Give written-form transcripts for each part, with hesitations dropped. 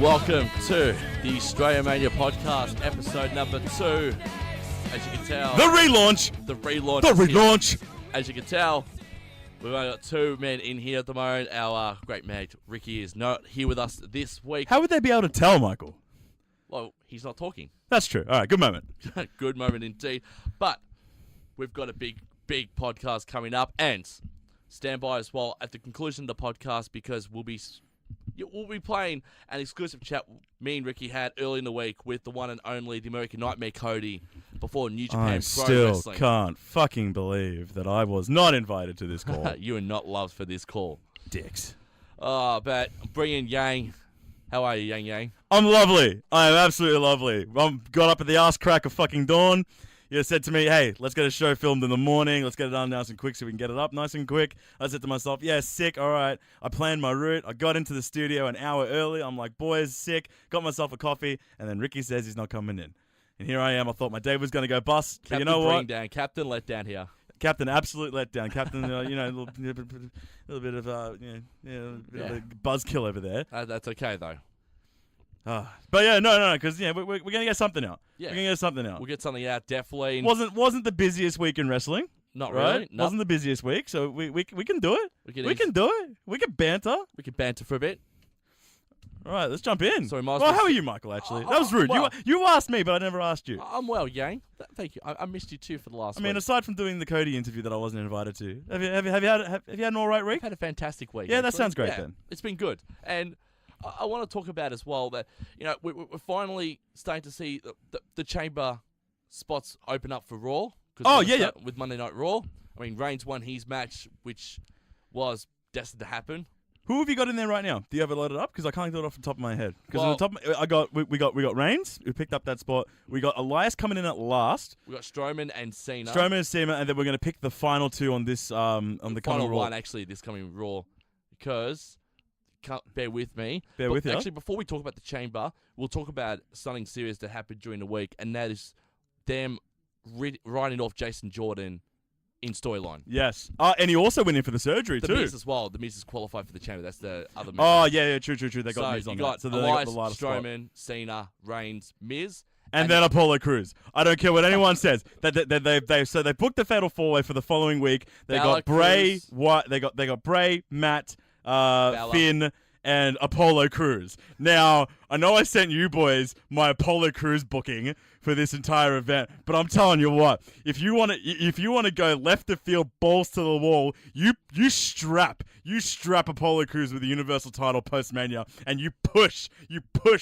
Welcome to the Australia Mania podcast, episode number 2. As you can tell, The relaunch. As you can tell, we've only got 2 men in here at the moment. Our great mate Ricki is not here with us this week. How would they be able to tell, Michael? Well, he's not talking. That's true. All right, good moment. Good moment indeed. But we've got a big podcast coming up, and stand by as well at the conclusion of the podcast because we'll be playing an exclusive chat me and Ricki had early in the week with the one and only, the American Nightmare Cody, before New Japan Pro Wrestling. I Wrestling. still can't fucking believe that I was not invited to this call. You are not loved for this call. Dicks. Oh, but bring in Yang. How are you, Yang? I'm lovely. I am absolutely lovely. I got up at the ass crack of fucking dawn. You said to me, hey, let's get a show filmed in the morning. Let's get it done nice and quick so we can get it up nice and quick. I said to myself, yeah, sick, all right. I planned my route. I got into the studio an hour early. I'm like, boys, sick. Got myself a coffee. And then Ricki says he's not coming in. And here I am. I thought my day was going to go bust. But you know what? Captain letdown here. Captain absolute letdown. Captain, a little bit of a buzzkill over there. That's okay, though. But yeah, no, because we're gonna get something out. Yeah, we're gonna get something out. We'll get something out definitely. Wasn't the busiest week in wrestling? Not right? really. Nope. Wasn't the busiest week, so we can do it. We can do it. We can banter. We can banter for a bit. All right, let's jump in. Sorry, well, how are you, Michael? Actually, that was rude. Well, you asked me, but I never asked you. I'm well, Yang. Thank you. I missed you too for the last. I mean, aside from doing the Cody interview that I wasn't invited to, have you had an all right week? I've had a fantastic week. Yeah, actually. That sounds great then. It's been good, and I want to talk about as well that, we're finally starting to see the chamber spots open up for Raw. With Monday Night Raw. I mean, Reigns won his match, which was destined to happen. Who have you got in there right now? Do you have it loaded up? Because I can't do it off the top of my head. Because we got Reigns, who picked up that spot. We got Elias coming in at last. We got Strowman and Cena. And then we're going to pick the final 2 on this on the final coming Raw. one actually this coming Raw, because. Bear with me. Actually, before we talk about the chamber, we'll talk about something serious that happened during the week, and that is them writing off Jason Jordan in storyline. Yes. And he also went in for the surgery, too. The Miz as well. The Miz is qualified for the chamber. That's the other Miz. Oh, yeah, true. They got Miz on that. So Elias, they got the Strowman, Cena, Reigns, Miz. And then Apollo Crews. I don't care what anyone says. They booked the Fatal 4-Way for the following week. They got Bray, they got Bray, Matt, Finn, and Apollo Crews. Now, I know I sent you boys my Apollo Crews booking for this entire event, but I'm telling you what, if you want to go left of field, balls to the wall, you strap Apollo Crews with the Universal title post-Mania, and you push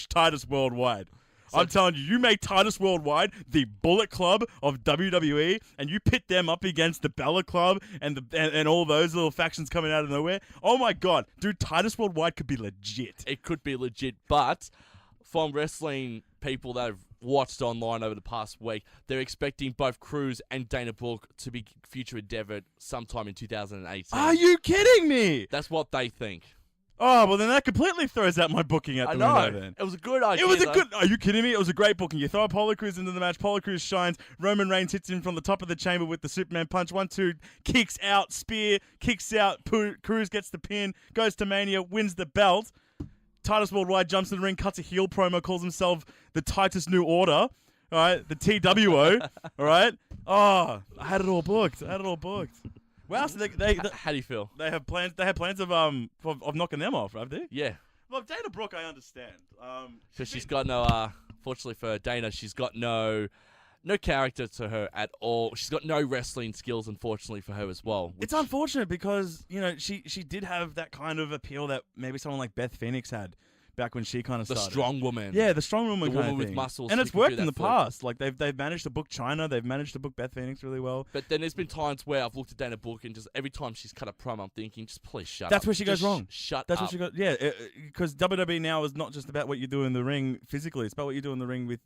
Titus Worldwide. I'm telling you, you make Titus Worldwide the Bullet Club of WWE, and you pit them up against the Bella Club and all those little factions coming out of nowhere. Oh my God, dude, Titus Worldwide could be legit. It could be legit, but from wrestling people that have watched online over the past week, they're expecting both Crews and Dana Brooke to be future endeavored sometime in 2018. Are you kidding me? That's what they think. Oh, well, then that completely throws out my booking at the window then. It was a good idea. Are you kidding me? It was a great booking. You throw Apollo Crews into the match. Apollo Crews shines. Roman Reigns hits him from the top of the chamber with the Superman punch. 1-2, kicks out, spear, kicks out. Crews gets the pin, goes to Mania, wins the belt. Titus Worldwide jumps in the ring, cuts a heel promo, calls himself the Titus New Order. All right, the TWO. All right. Oh, I had it all booked. Wow, so how do you feel? They have plans. They have plans of knocking them off, have they? Yeah. Well, Dana Brooke, I understand. So she's got no. Fortunately for Dana, she's got no character to her at all. She's got no wrestling skills, unfortunately for her as well. It's unfortunate because she did have that kind of appeal that maybe someone like Beth Phoenix had back when she kind of started. The strong woman. Yeah, the strong woman the kind woman of with thing. muscles. And it's worked in the past. Like they've managed to book China. They've managed to book Beth Phoenix really well. But then there's been times where I've looked at Dana Brooke and just every time she's cut a promo, I'm thinking, just please shut up. That's where she goes wrong. That's where she goes. Yeah, because WWE now is not just about what you do in the ring physically. It's about what you do in the ring with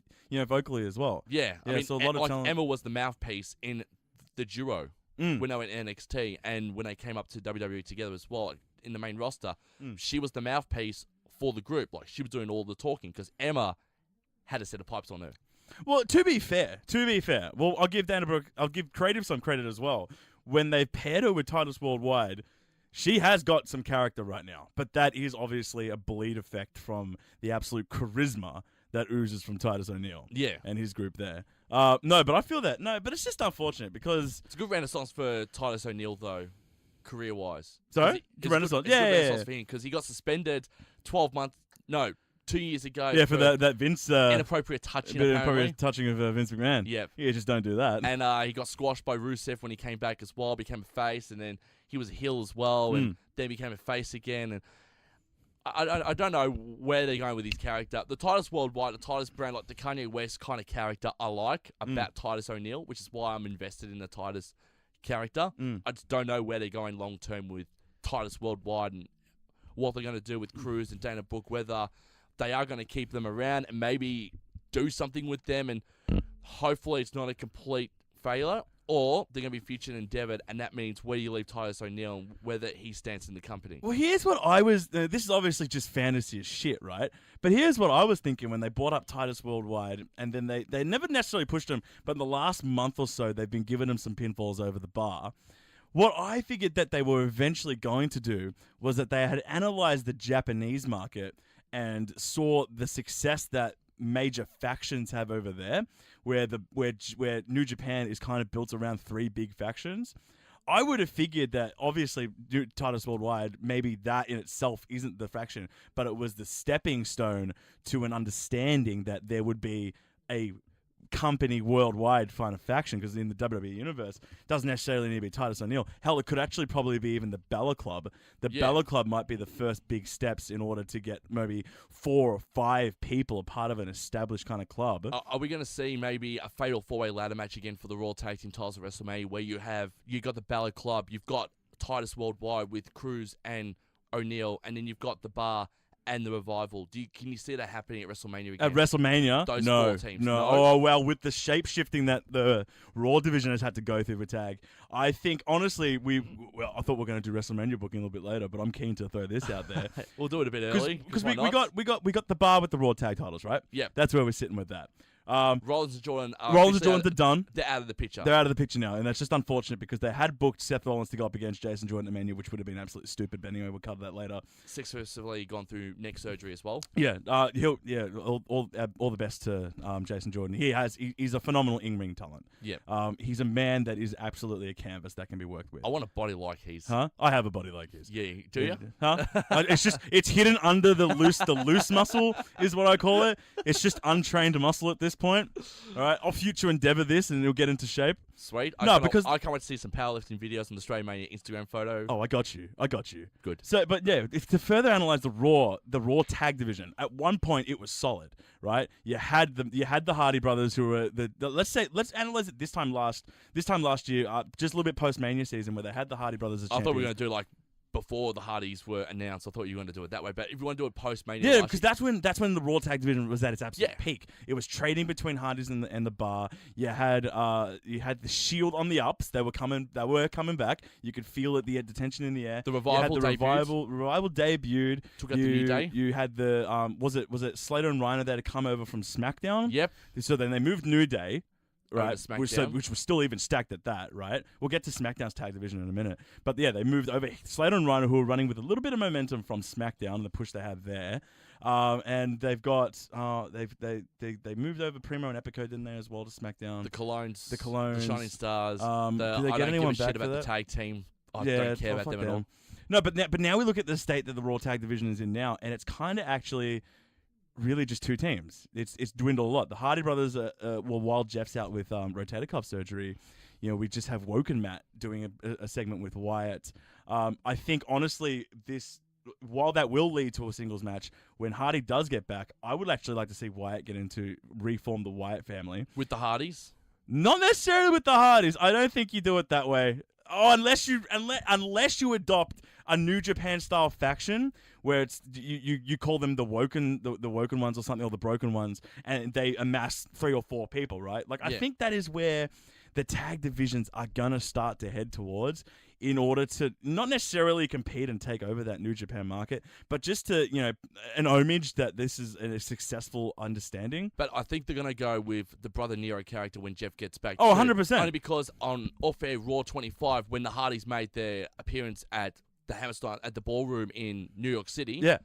vocally as well. Yeah, I mean, so a lot of talent. Emma was the mouthpiece in the duo when they were in NXT, and when they came up to WWE together as well in the main roster, she was the mouthpiece for the group. Like, she was doing all the talking because Emma had a set of pipes on her. Well, to be fair, I'll give Dana Brooke, I'll give creative some credit as well. When they paired her with Titus Worldwide, she has got some character right now, but that is obviously a bleed effect from the absolute charisma that oozes from Titus O'Neil. Yeah. And his group there. No, but I feel that. No, but it's just unfortunate because... It's a good renaissance for Titus O'Neil, though, career-wise. Sorry? Renaissance? It's a good Yeah. renaissance for him because he got suspended 2 years ago. Yeah, for that Vince... inappropriate touching, apparently. Inappropriate touching of Vince McMahon. Yeah. Yeah, just don't do that. And he got squashed by Rusev when he came back as well, became a face, and then he was a heel as well, and then became a face again. And I don't know where they're going with his character. The Titus Worldwide, the Titus brand, like the Kanye West kind of character I like about Titus O'Neil, which is why I'm invested in the Titus character. I just don't know where they're going long-term with Titus Worldwide and what they're going to do with Cruz and Dana Brooke, whether they are going to keep them around and maybe do something with them, and hopefully it's not a complete failure, or they're going to be featured and endeavored, and that means where you leave Titus O'Neil and whether he stands in the company. Well, here's what I was... this is obviously just fantasy as shit, right? But here's what I was thinking when they brought up Titus Worldwide, and then they never necessarily pushed him, but in the last month or so, they've been giving him some pinfalls over the bar. What I figured that they were eventually going to do was that they had analyzed the Japanese market and saw the success that major factions have over there, where New Japan is kind of built around 3 big factions. I would have figured that obviously Titus Worldwide, maybe that in itself isn't the faction, but it was the stepping stone to an understanding that there would be a company worldwide kind of faction, because in the WWE universe it doesn't necessarily need to be Titus O'Neil. Hell, it could actually probably be even the Balor Club. The Balor Club might be the first big steps in order to get maybe 4 or 5 people a part of an established kind of club. Are we going to see maybe a fatal 4-way ladder match again for the Raw Tag Team titles at WrestleMania, where you got the Balor Club, you've got Titus Worldwide with Cruz and O'Neil, and then you've got the Bar and the Revival? Can you see that happening at WrestleMania again? At WrestleMania? Those no, 4 teams. no. Oh, well, with the shape-shifting that the Raw division has had to go through for tag, I think, honestly, I thought we were going to do WrestleMania booking a little bit later, but I'm keen to throw this out there. We'll do it a bit early. Because we got the bar with the Raw tag titles, right? Yeah. That's where we're sitting with that. Rollins and Jordan are done. They're out of the picture. They're out of the picture now, and that's just unfortunate because they had booked Seth Rollins to go up against Jason Jordan at Mania, which would have been absolutely stupid. But anyway, we'll cover that later. Successfully gone through neck surgery as well. Yeah, all the best to Jason Jordan. He's a phenomenal in-ring talent. Yeah. He's a man that is absolutely a canvas that can be worked with. I want a body like his. Huh? I have a body like his. Yeah, do you? Huh? It's hidden under the loose muscle is what I call it. It's just untrained muscle at this point. All right, I'll future endeavor this and it'll get into shape. Sweet. I can't wait to see some powerlifting videos on the Australian Mania Instagram photo. Oh, I got you. Good. So, but yeah, to further analyze the Raw tag division, at one point it was solid, right? You had the Hardy Brothers, who were let's analyze it this time last year, just a little bit post Mania season, where they had the Hardy Brothers as champions. I thought we were going to do like before the Hardys were announced. I thought you were going to do it that way, but if you want to do it post-Mania... Yeah, because that's when the Raw Tag Division was at its absolute peak. It was trading between Hardys and the Bar. You had the Shield on the ups. They were coming back. You could feel it, the tension in the air. The Revival debuted. Took out the New Day. You had the... Was it Slater and Rhino that had come over from SmackDown? Yep. So then they moved New Day... Right, which was still even stacked at that, right? We'll get to SmackDown's tag division in a minute, but yeah, they moved over Slater and Rhino, who were running with a little bit of momentum from SmackDown and the push they had there, and they've got they moved over Primo and Epico, didn't they, as well, to SmackDown? The Colognes, the Shining Stars. Did they get anyone back about for the that? tag team. I don't care about them at all. No, but now we look at the state that the Raw tag division is in now, and it's kind of actually really just 2 teams. It's dwindled a lot. The Hardy Brothers, while Jeff's out with rotator cuff surgery, we just have Woken Matt doing a segment with Wyatt. I think, honestly, while that will lead to a singles match, when Hardy does get back, I would actually like to see Wyatt reform the Wyatt family. With the Hardys? Not necessarily with the Hardys. I don't think you do it that way. Oh, unless you adopt a New Japan style faction where it's you call them the Woken ones or something, or the Broken ones, and they amass 3 or 4 people, right? I think that is where the tag divisions are gonna start to head towards, in order to not necessarily compete and take over that New Japan market, but just to, an homage that this is a successful understanding. But I think they're going to go with the Brother Nero character when Jeff gets back. Oh, 100%. Only because on Off Air Raw 25, when the Hardys made their appearance at the Hammerstein at the ballroom in New York City. Yeah.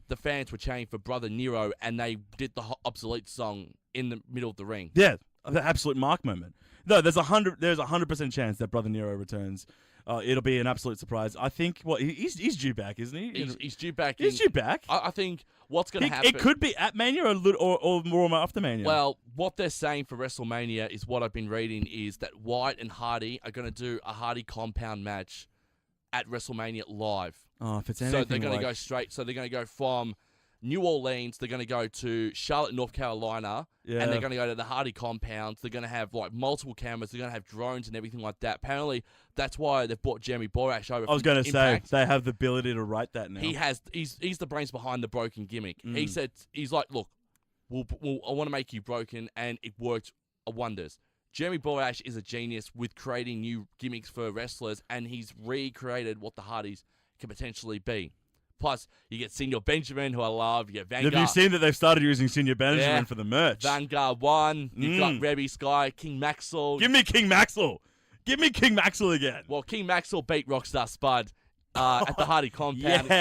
The fans were chanting for Brother Nero, and they did the obsolete song in the middle of the ring. Yeah, the absolute mark moment. No, there's 100% chance that Brother Nero returns. It'll be an absolute surprise. I think he's due back, isn't he? He's due back. He's due back. I think what's going to happen. It could be at Mania or more after Mania. Well, what they're saying for WrestleMania is what I've been reading is that Wyatt and Hardy are going to do a Hardy compound match at WrestleMania live. Oh, if it's anything so they're going to go straight. So they're going to go from New Orleans. They're going to go to Charlotte, North Carolina, and they're going to go to the Hardy compound. They're going to have like multiple cameras. They're going to have drones and everything like that. Apparently, that's why they've brought Jeremy Borash over. I was going to say they have the ability to write that now. He's the brains behind the broken gimmick. He said he's like, look, I want to make you broken, and it worked wonders. Jeremy Borash is a genius with creating new gimmicks for wrestlers, and he's recreated what the Hardys can potentially be. Plus, you get Senior Benjamin, who I love. You get Vanguard. Have you seen that they've started using Senior Benjamin for the merch? Vanguard 1. You've got Rebby Sky, King Maxwell. Give me King Maxwell. Give me King Maxwell again. Well, King Maxwell beat Rockstar Spud at the Hardy compound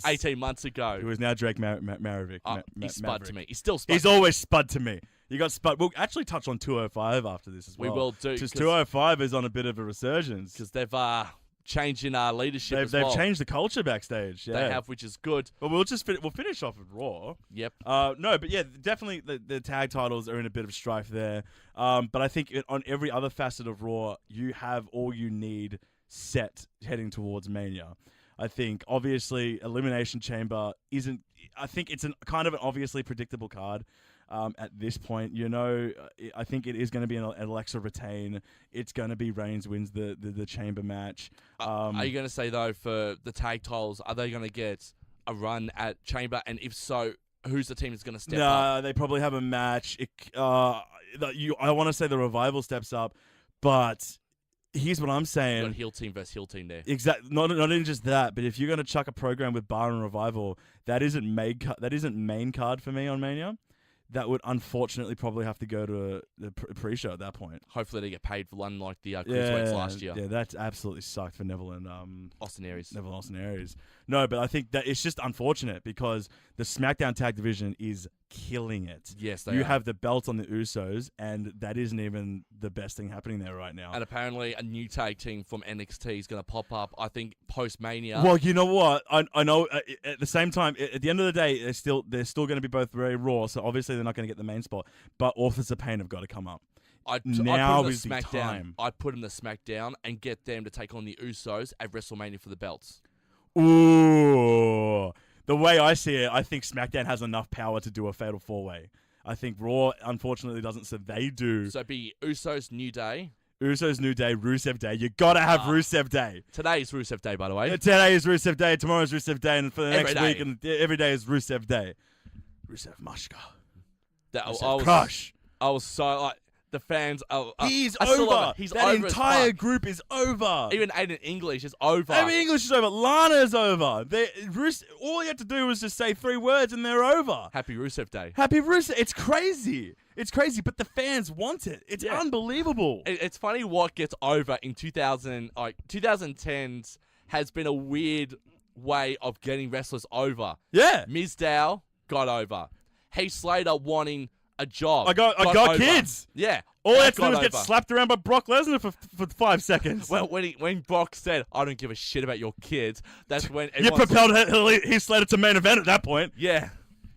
18 months ago. Who is now Drake Maravich. He's Spud to me. He's still Spud. He's always Spud to me. You got Spud. We'll actually touch on 205 after this as well. We will do. Because 205 is on a bit of a resurgence. Because they've changed in our leadership as well. They've changed changed the culture backstage. Yeah. They have, which is good. But we'll finish off with Raw. Yep. No, but yeah, definitely the tag titles are in a bit of strife there. But I think on every other facet of Raw, you have all you need set heading towards Mania. I think obviously Elimination Chamber isn't. I think it's kind of an obviously predictable card. At this point, I think it is going to be an Alexa retain. It's going to be Reigns wins the chamber match. Are you going to say, though, for the tag titles, are they going to get a run at chamber? And if so, who's the team that's going to step up? No, they probably have a match. I want to say the Revival steps up, but here's what I'm saying. You've got heel team versus heel team there. Exactly. Not even just that, but if you're going to chuck a program with Bar and Revival, that isn't main card for me on Mania. That would unfortunately probably have to go to the pre-show at that point. Hopefully they get paid for one like the Cruiserweights last year. Yeah, that's absolutely sucked for Neville and Austin Aries. Neville and Austin Aries. No, but I think that it's just unfortunate because the SmackDown tag division is killing it. Yes, they You are. have the belt on the Usos, and that isn't even the best thing happening there right now. And apparently a new tag team from NXT is going to pop up, I think, post-Mania. Well, you know what? I know at the same time, at the end of the day, they're still going to be both very raw, so obviously they're not going to get the main spot. But Authors of Pain have got to come up. Now is the time. I'd put them to SmackDown and get them to take on the Usos at WrestleMania for the belts. Ooh. The way I see it, I think SmackDown has enough power to do a Fatal 4-Way. I think Raw, unfortunately, doesn't, so they do. So it'd be Usos New Day. Usos New Day, Rusev Day. You got to have Rusev Day. Today is Rusev Day, by the way. Today is Rusev Day. Tomorrow is Rusev Day. And for the next day. week, and every day is Rusev Day. Rusev Mashka. Crush. I was so like... The fans are... He's over. That over entire group is over. Even Aiden English is over. Aiden English is over. Lana's over. All you have to do is just say 3 words and they're over. Happy Rusev Day. Happy Rusev. It's crazy. It's crazy, but the fans want it. It's unbelievable. It's funny what gets over in 2010s has been a weird way of getting wrestlers over. Yeah. Mizdow got over. Heath Slater wanting... a job. I got kids. Yeah. All I had to do was get slapped around by Brock Lesnar for 5 seconds. Well, when Brock said, I don't give a shit about your kids, that's when you propelled Heath Slater to main event at that point. Yeah.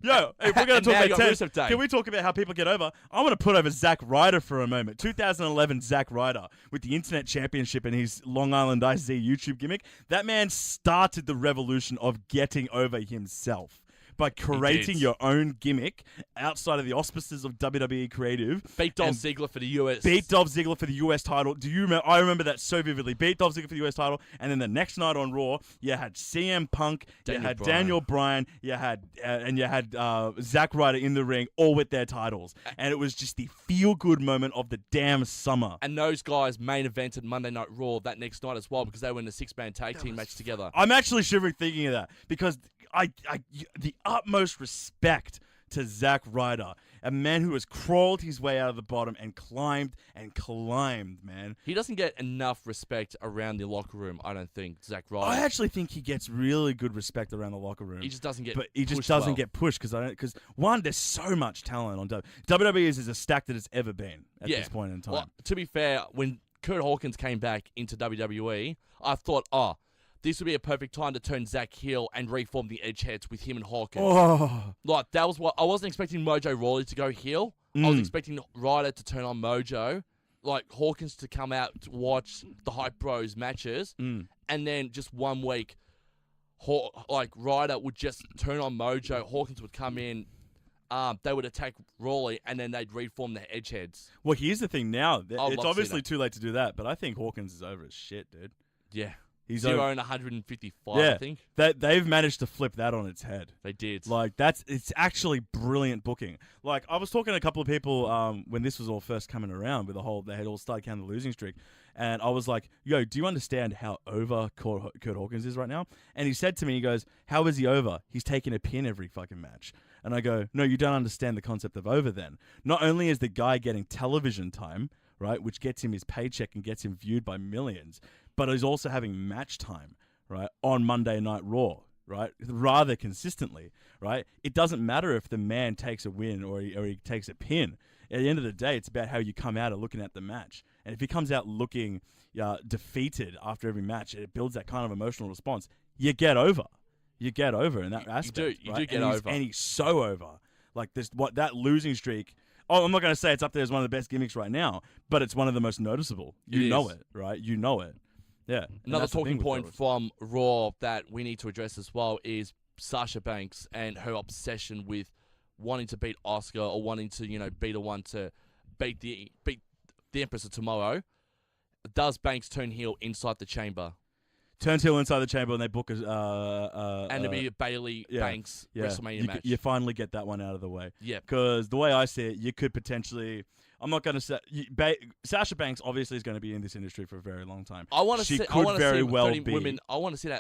Yo, if we're going to talk about Rusev Day. Can we talk about how people get over? I want to put over Zack Ryder for a moment. 2011 Zack Ryder with the Internet Championship and his Long Island Ice Z YouTube gimmick. That man started the revolution of getting over himself. By creating your own gimmick outside of the auspices of WWE Creative. Beat Dolph Ziggler for the US. Beat Dolph Ziggler for the US title. Do you remember? I remember that so vividly. Beat Dolph Ziggler for the US title. And then the next night on Raw, you had CM Punk, Daniel Bryan, you had Zack Ryder in the ring, all with their titles. And it was just the feel-good moment of the damn summer. And those guys main evented Monday Night Raw that next night as well because they were in a 6-man tag team match together. I'm actually shivering thinking of that because the utmost respect to Zack Ryder, a man who has crawled his way out of the bottom and climbed, man. He doesn't get enough respect around the locker room, I don't think, Zack Ryder. I actually think he gets really good respect around the locker room. He just doesn't get But he just doesn't get pushed because one, there's so much talent on WWE is as stacked as it's ever been at this point in time. Well, to be fair, when Kurt Hawkins came back into WWE, I thought, this would be a perfect time to turn Zack heel and reform the Edgeheads with him and Hawkins. Like, that was what I wasn't expecting Mojo Rawley to go heel. I was expecting Ryder to turn on Mojo, like Hawkins to come out to watch the Hype Bros matches, and then just 1 week, Ryder would just turn on Mojo, Hawkins would come in, they would attack Rawley, and then they'd reform the Edgeheads. Well, here's the thing now. It's obviously too late to do that, but I think Hawkins is over as shit, dude. Yeah. He's 0 and 155, I think. They've managed to flip that on its head. They did. Like, it's actually brilliant booking. Like, I was talking to a couple of people when this was all first coming around with they had all started counting the losing streak. And I was like, yo, do you understand how over Kurt Hawkins is right now? And he said to me, he goes, how is he over? He's taking a pin every fucking match. And I go, no, you don't understand the concept of over then. Not only is the guy getting television time, right, which gets him his paycheck and gets him viewed by millions, but he's also having match time, right, on Monday Night Raw, right, rather consistently, right? It doesn't matter if the man takes a win or he takes a pin. At the end of the day, it's about how you come out and looking at the match. And if he comes out looking defeated after every match, it builds that kind of emotional response. You get over. You get over in that aspect. You do get over. And he's so over. Like, that losing streak. Oh, I'm not going to say it's up there as one of the best gimmicks right now, but it's one of the most noticeable. You know it, right? You know it. Yeah. Another talking point from Raw that we need to address as well is Sasha Banks and her obsession with wanting to beat Asuka or wanting to, be the one to beat the Empress of Tomorrow. Does Banks turn heel inside the chamber? Turns heel inside the chamber and they book and it'll be a Bayley Banks WrestleMania match. You finally get that one out of the way. Yeah. Because the way I see it, you could potentially... I'm not going to say... Sasha Banks obviously is going to be in this industry for a very long time. I want to see that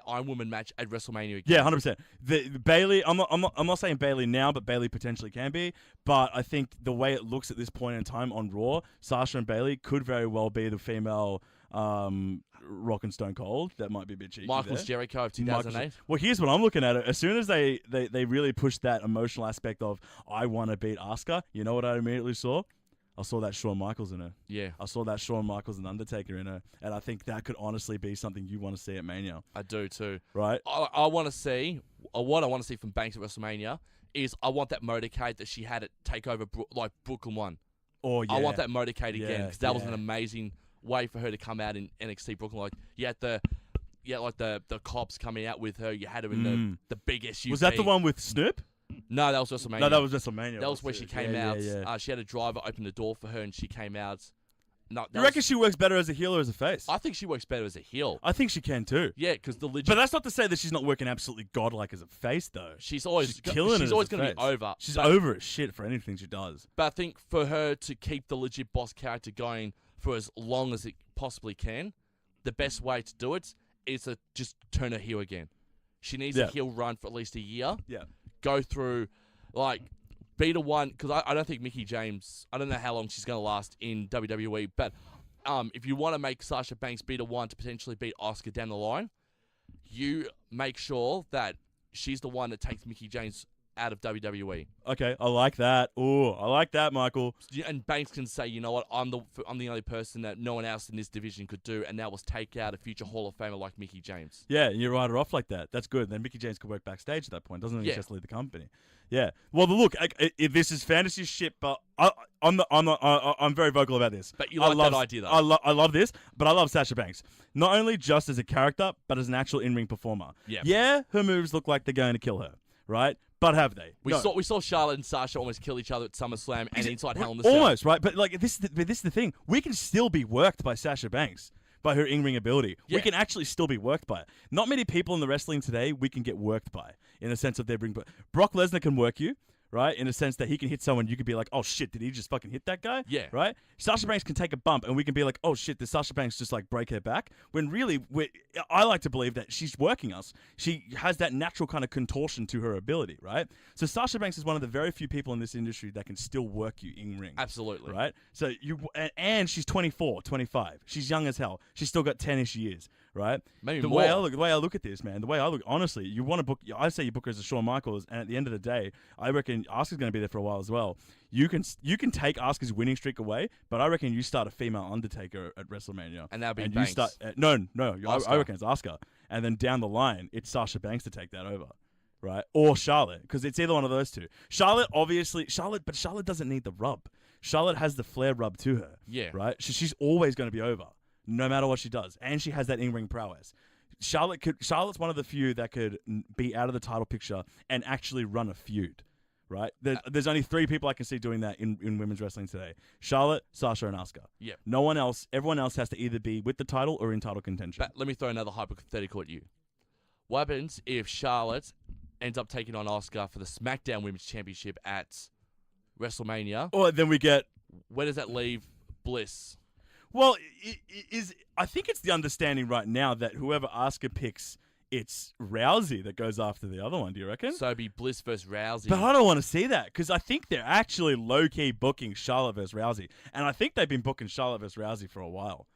Iron Woman match at WrestleMania again. Yeah, 100%. Bayley... I'm not saying Bayley now, but Bayley potentially can be. But I think the way it looks at this point in time on Raw, Sasha and Bayley could very well be the female... Rock and Stone Cold. That might be a bit cheeky. Michaels Jericho of 2008. Well, here's what I'm looking at. As soon as they really pushed that emotional aspect of I want to beat Asuka, you know what I immediately saw? I saw that Shawn Michaels in her. Yeah. I saw that Shawn Michaels and Undertaker in her. And I think that could honestly be something you want to see at Mania. I do too. Right? I want to see, what I want to see from Banks at WrestleMania is I want that motorcade that she had at TakeOver, like Brooklyn 1. Oh, yeah. I want that motorcade again because that was an amazing way for her to come out in NXT Brooklyn. Like, you had the cops coming out with her. You had her in the big SUV. Was that the one with Snoop? No, that was WrestleMania. No, that was WrestleMania. That was where she came out. Yeah. She had a driver open the door for her, and she came out. No, you reckon she works better as a heel or as a face? I think she works better as a heel. I think she can too. Yeah, because the legit... But that's not to say that she's not working absolutely godlike as a face, though. She's always killing it. She's always going to be over. She's over as shit for anything she does. But I think for her to keep the legit boss character going for as long as it possibly can, the best way to do it is to just turn her heel again. She needs a heel run for at least a year. Yeah. Go through, be the one, because I don't think Mickie James, I don't know how long she's going to last in WWE, but if you want to make Sasha Banks be the one to potentially beat Asuka down the line, you make sure that she's the one that takes Mickie James out of WWE. Okay, I like that. Oh, I like that, Michael. And Banks can say, you know what, I'm the only person that no one else in this division could do, and that was take out a future Hall of Famer like Mickie James. Yeah, and you write her off like that. That's good. Then Mickie James could work backstage at that point. Doesn't he just leave the company? Yeah. Well, look, this is fantasy shit, but I'm very vocal about this. But you like that idea, though. I love this, but I love Sasha Banks. Not only just as a character, but as an actual in-ring performer. Yeah. Yeah, her moves look like they're going to kill her, right? But have they? We saw Charlotte and Sasha almost kill each other at SummerSlam and inside Hell in the Cell. Almost, right? But this is the thing. We can still be worked by Sasha Banks, by her in-ring ability. Yeah. We can actually still be worked by it. Not many people in the wrestling today we can get worked by, in a sense of their bring. Brock Lesnar can work you, right? In a sense that he can hit someone, you could be like, oh shit, did he just fucking hit that guy? Yeah. Right? Sasha Banks can take a bump and we can be like, oh shit, did Sasha Banks just like break her back? When really, I like to believe that she's working us. She has that natural kind of contortion to her ability, right? So Sasha Banks is one of the very few people in this industry that can still work you in ring. Absolutely. Right? So and she's 24, 25. She's young as hell. She's still got 10-ish years. Right? Maybe the more. way I look at this, man, the way I look, honestly, you want to book, I say you book her as a Shawn Michaels, and at the end of the day, I reckon Asuka's going to be there for a while as well. You can take Asuka's winning streak away, but I reckon you start a female Undertaker at WrestleMania. And that'll be and Banks. You start, I reckon it's Asuka. And then down the line, it's Sasha Banks to take that over. Right? Or Charlotte, because it's either one of those two. Charlotte doesn't need the rub. Charlotte has the Flair rub to her. Yeah. Right? She's always going to be over. No matter what she does. And she has that in-ring prowess. Charlotte's one of the few that could be out of the title picture and actually run a feud, right? There's only 3 people I can see doing that in women's wrestling today. Charlotte, Sasha, and Asuka. Yeah. No one else. Everyone else has to either be with the title or in title contention. But let me throw another hypothetical at you. What happens if Charlotte ends up taking on Asuka for the SmackDown Women's Championship at WrestleMania? Or then we get... Where does that leave Bliss? Well, I think it's the understanding right now that whoever Asuka picks, it's Rousey that goes after the other one. Do you reckon? So it'd be Bliss versus Rousey. But I don't want to see that because I think they're actually low-key booking Charlotte versus Rousey. And I think they've been booking Charlotte versus Rousey for a while.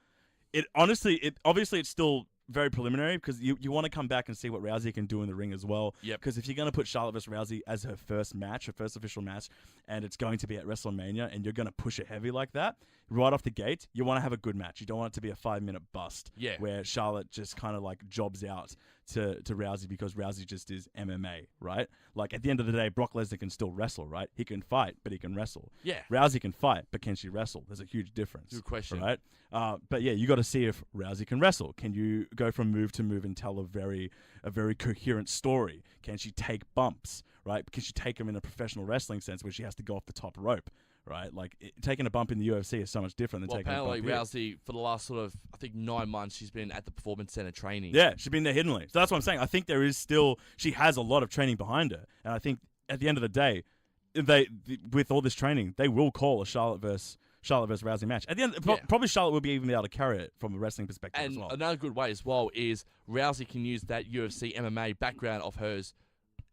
Obviously it's still very preliminary because you want to come back and see what Rousey can do in the ring as well. Yep. Because if you're going to put Charlotte versus Rousey as her first official match, and it's going to be at WrestleMania, and you're going to push it heavy like that, right off the gate, you want to have a good match. You don't want it to be a 5-minute bust where Charlotte just kind of like jobs out to Rousey because Rousey just is MMA, right? Like at the end of the day, Brock Lesnar can still wrestle, right? He can fight, but he can wrestle. Yeah. Rousey can fight, but can she wrestle? There's a huge difference. Good question. Right? But yeah, you got to see if Rousey can wrestle. Can you go from move to move and tell a very coherent story? Can she take bumps, right? Can she take them in a professional wrestling sense where she has to go off the top rope? Right, like taking a bump in the UFC is so much different than taking a bump here. Apparently, Rousey, for the last sort of, I think 9 months, she's been at the Performance Center training. Yeah, she's been there hiddenly. So that's what I'm saying. I think there is still, she has a lot of training behind her, and I think at the end of the day, with all this training, they will call a Charlotte versus Rousey match. At the end, probably Charlotte will even be able to carry it from a wrestling perspective as well. And another good way as well is Rousey can use that UFC MMA background of hers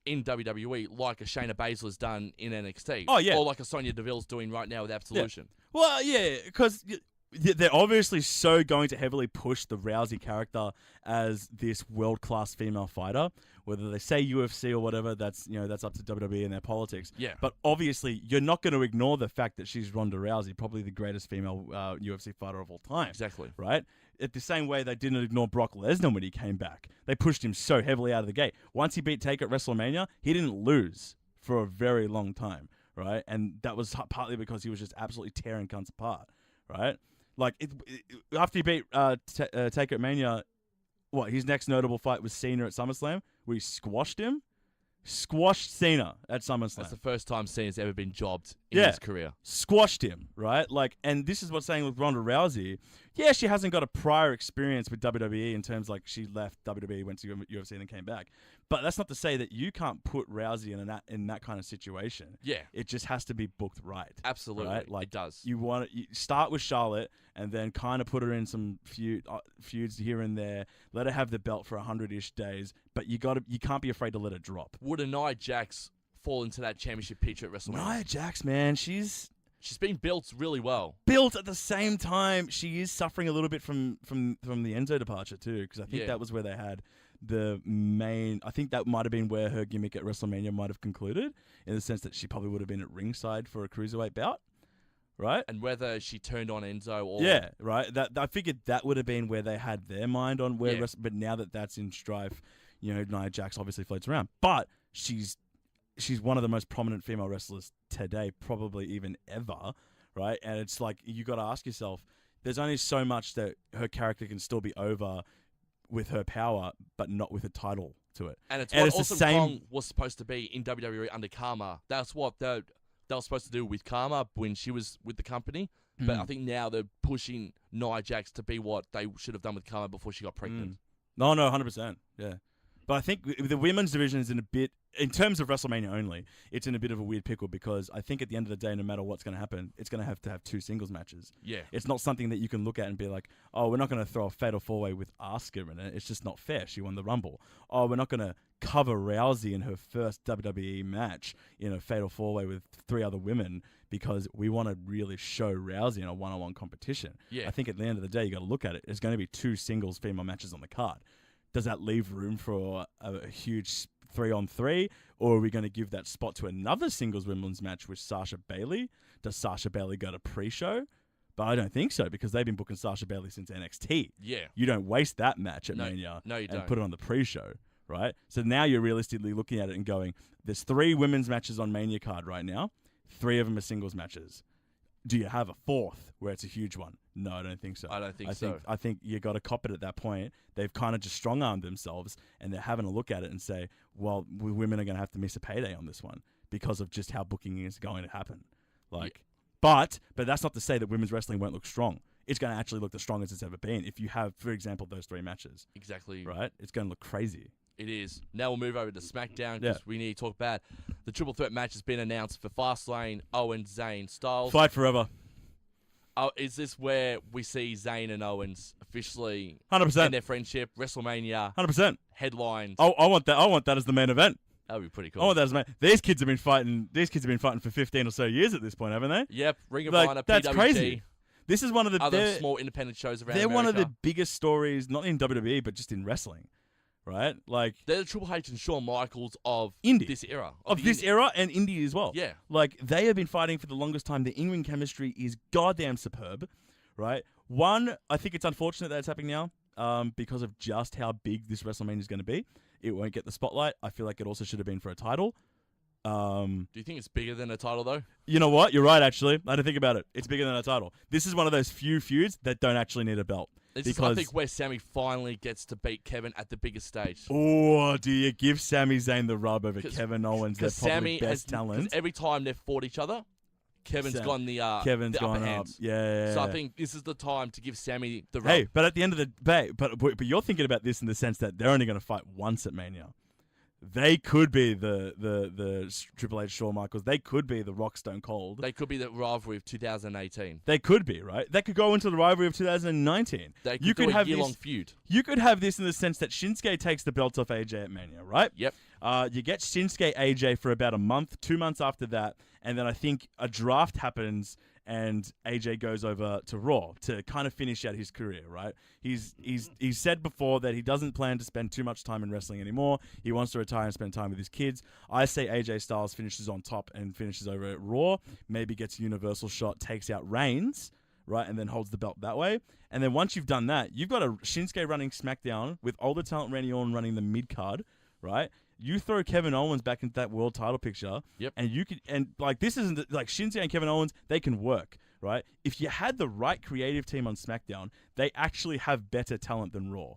in WWE, like a Shayna Baszler's done in NXT. Oh, yeah. Or like a Sonya Deville's doing right now with Absolution. Yeah. Well, yeah, because they're obviously so going to heavily push the Rousey character as this world-class female fighter. Whether they say UFC or whatever, that's up to WWE and their politics. Yeah. But obviously, you're not going to ignore the fact that she's Ronda Rousey, probably the greatest female UFC fighter of all time. Exactly. Right? At the same way they didn't ignore Brock Lesnar when he came back. They pushed him so heavily out of the gate. Once he beat Taker at WrestleMania, he didn't lose for a very long time, right? And that was partly because he was just absolutely tearing cunts apart, right? Like, after he beat Taker at Mania, his next notable fight was Cena at SummerSlam, where he squashed him? Squashed Cena at SummerSlam. That's the first time Cena's ever been jobbed in his career. Squashed him, right? Like, and this is what's saying with Ronda Rousey. Yeah, she hasn't got a prior experience with WWE in terms like she left WWE, went to UFC, and then came back. But that's not to say that you can't put Rousey in that kind of situation. Yeah. It just has to be booked right. Absolutely. Right? Like, it does. You start with Charlotte and then kind of put her in some feuds here and there. Let her have the belt for 100-ish days, but you can't be afraid to let her drop. Would a Nia Jax fall into that championship picture at WrestleMania? Nia Jax, man, she's been built really well. Built at the same time, she is suffering a little bit from the Enzo departure too, because I think that was where they had the main. I think that might have been where her gimmick at WrestleMania might have concluded, in the sense that she probably would have been at ringside for a cruiserweight bout, right? And whether she turned on Enzo or right. That I figured that would have been where they had their mind on where. But now that that's in strife, Nia Jax obviously floats around, but she's one of the most prominent female wrestlers today, probably even ever, right? And it's like, you got to ask yourself, there's only so much that her character can still be over with her power, but not with a title to it. And it's what Awesome Kong was supposed to be in WWE under Karma. That's what they were supposed to do with Karma when she was with the company. But I think now they're pushing Nia Jax to be what they should have done with Karma before she got pregnant. No, 100%. Yeah. But I think the women's division is in a bit in terms of WrestleMania only, it's in a bit of a weird pickle because I think at the end of the day, no matter what's going to happen, it's going to have 2 singles matches. Yeah. It's not something that you can look at and be like, oh, we're not going to throw a fatal 4-way with Asuka in it. It's just not fair. She won the Rumble. Oh, we're not going to cover Rousey in her first WWE match in a fatal 4-way with 3 other women because we want to really show Rousey in a one-on-one competition. Yeah. I think at the end of the day, you got to look at it. There's going to be 2 singles female matches on the card. Does that leave room for a huge 3-on-3, or are we going to give that spot to another singles women's match with Sasha Bailey? Does Sasha Bailey go to pre-show? But I don't think so because they've been booking Sasha Bailey since NXT. Yeah. You don't waste that match at Mania and put it on the pre-show, right? So now you're realistically looking at it and going, there's 3 women's matches on Mania card right now. 3 of them are singles matches. Do you have a 4th where it's a huge one? No, I don't think so. I don't think so. I think you got to cop it at that point. They've kind of just strong-armed themselves, and they're having a look at it and say, well, women are going to have to miss a payday on this one because of just how booking is going to happen. But that's not to say that women's wrestling won't look strong. It's going to actually look the strongest it's ever been if you have, for example, those 3 matches. Exactly. Right? It's going to look crazy. It is. Now we'll move over to Smackdown because we need to talk about the triple threat match has been announced for Fastlane, Owens, Zayn, Styles. Fight forever. Oh, is this where we see Zayn and Owens officially 100%. end their friendship? WrestleMania 100%. headlines. Oh, I want that. I want that as the main event. That would be pretty cool. I want that as the main. These kids have been fighting. These kids have been fighting for 15 or so years at this point, haven't they? Yep. Ring of Honor, that's PWG. crazy. This is one of the other small independent shows around They're America. one of the biggest stories, not in WWE, but just in wrestling, right? Like they're the Triple H and Shawn Michaels of Indie. this era. Of this era and indie as well. Yeah. Like they have been fighting for the longest time. The in-ring chemistry is goddamn superb, right? One, I think it's unfortunate that it's happening now because of just how big this WrestleMania is going to be. It won't get the spotlight. I feel like it also should have been for a title. Do you think it's bigger than a title, though? You know what? You're right, actually. I didn't think about it. It's bigger than a title. This is one of those few feuds that don't actually need a belt. This is, I think, where Sami finally gets to beat Kevin at the biggest stage. Oh, do you give Sami Zayn the rub over Kevin Owens? They're probably best talent. Every time they've fought each other, Kevin's gone the Kevin's the gone upper up. hands. Yeah. So I think this is the time to give Sami the rub. Hey, but at the end of the day, but you're thinking about this in the sense that they're only going to fight once at Mania. They could be the Triple H Shawn Michaels. They could be the Rock Stone Cold. They could be the rivalry of 2018. They could be, right? They could go into the rivalry of 2019. They could do a year-long feud. You could have this in the sense that Shinsuke takes the belt off AJ at Mania, right? Yep. You get Shinsuke AJ for about a month, 2 months after that, and then I think a draft happens and AJ goes over to Raw to kind of finish out his career, right? He's said before that he doesn't plan to spend too much time in wrestling anymore. He wants to retire and spend time with his kids. I say AJ Styles finishes on top and finishes over at Raw, maybe gets a Universal shot, takes out Reigns, right, and then holds the belt that way. And then once you've done that, you've got a Shinsuke running SmackDown with older talent Randy Orton running the mid-card, right? You throw Kevin Owens back into that world title picture, and you could, and like this isn't like Shinsuke and Kevin Owens, they can work, right? If you had the right creative team on SmackDown, they actually have better talent than Raw.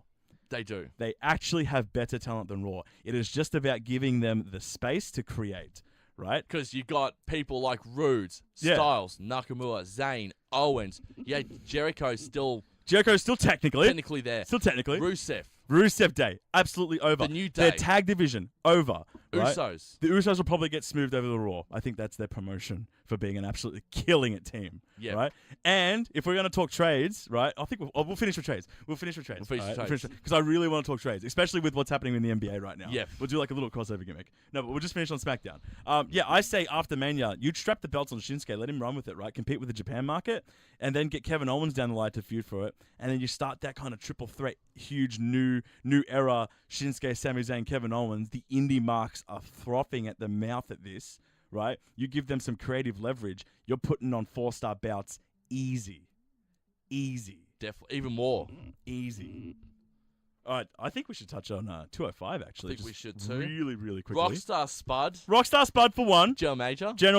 They do. They actually have better talent than Raw. It is just about giving them the space to create, right? Because you got people like RHODES, Styles, Nakamura, Zayn, Owens. Yeah, Jericho's still technically there. Still technically. Rusev Day, absolutely over. The New Day. Their tag division, over. Right? Usos. The Usos will probably get smoothed over the Raw. I think that's their promotion for being an absolutely killing it team. Yeah. Right? And if we're going to talk trades, right, I think we'll finish with trades. Because I really want to talk trades, especially with what's happening in the NBA right now. Yeah. We'll do like a little crossover gimmick. No, but we'll just finish on SmackDown. I say after Mania, you'd strap the belts on Shinsuke, let him run with it, right? Compete with the Japan market, and then get Kevin Owens down the line to feud for it. And then you start that kind of triple threat, huge new era, Shinsuke, Sami Zayn, Kevin Owens. The indie marks are frothing at the mouth at this, right? You give them some creative leverage, you're putting on 4-star bouts easy. Definitely. Even more. Easy. All right, I think we should touch on 205, actually. I think we should too. Really quickly. Rockstar Spud. Rockstar Spud for one. General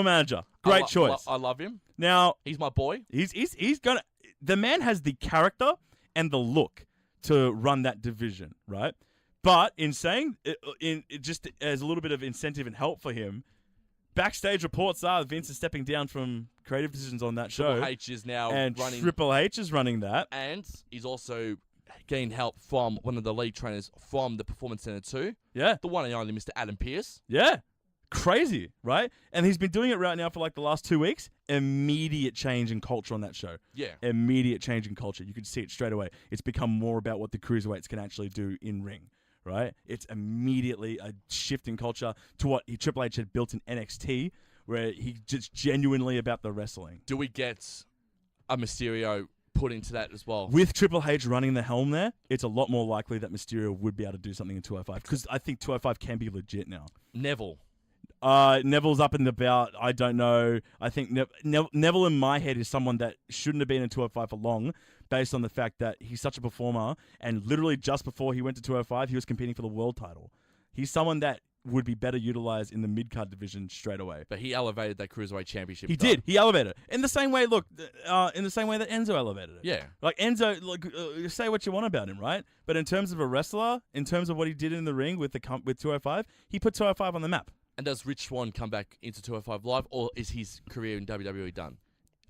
Manager. Great choice. I love him. Now, he's my boy. He's gonna. The man has the character and the look to run that division, right? But in saying, just as a little bit of incentive and help for him, backstage reports are Vince is stepping down from creative decisions on that show. Triple H is now and running. Triple H is running that. And he's also getting help from one of the lead trainers from the Performance Center too. Yeah. The one and only Mr. Adam Pearce. Yeah. Crazy, right? And he's been doing it right now for like the last 2 weeks. Immediate change in culture on that show. Yeah. Immediate change in culture. You could see it straight away. It's become more about what the cruiserweights can actually do in ring, right? It's immediately a shift in culture to what Triple H had built in NXT, where he's just genuinely about the wrestling. Do we get a Mysterio put into that as well? With Triple H running the helm there, it's a lot more likely that Mysterio would be able to do something in 205, because I think 205 can be legit now. Neville's up and about. I don't know. I think Neville in my head is someone that shouldn't have been in 205 for long, based on the fact that he's such a performer, and literally just before he went to 205, he was competing for the world title. He's someone that would be better utilized in the mid-card division straight away. But he elevated that Cruiserweight Championship. He did. He elevated it. In the same way, look, in the same way that Enzo elevated it. Yeah. Like, Enzo, say what you want about him, right? But in terms of a wrestler, in terms of what he did in the ring with 205, he put 205 on the map. And does Rich Swann come back into 205 Live, or is his career in WWE done?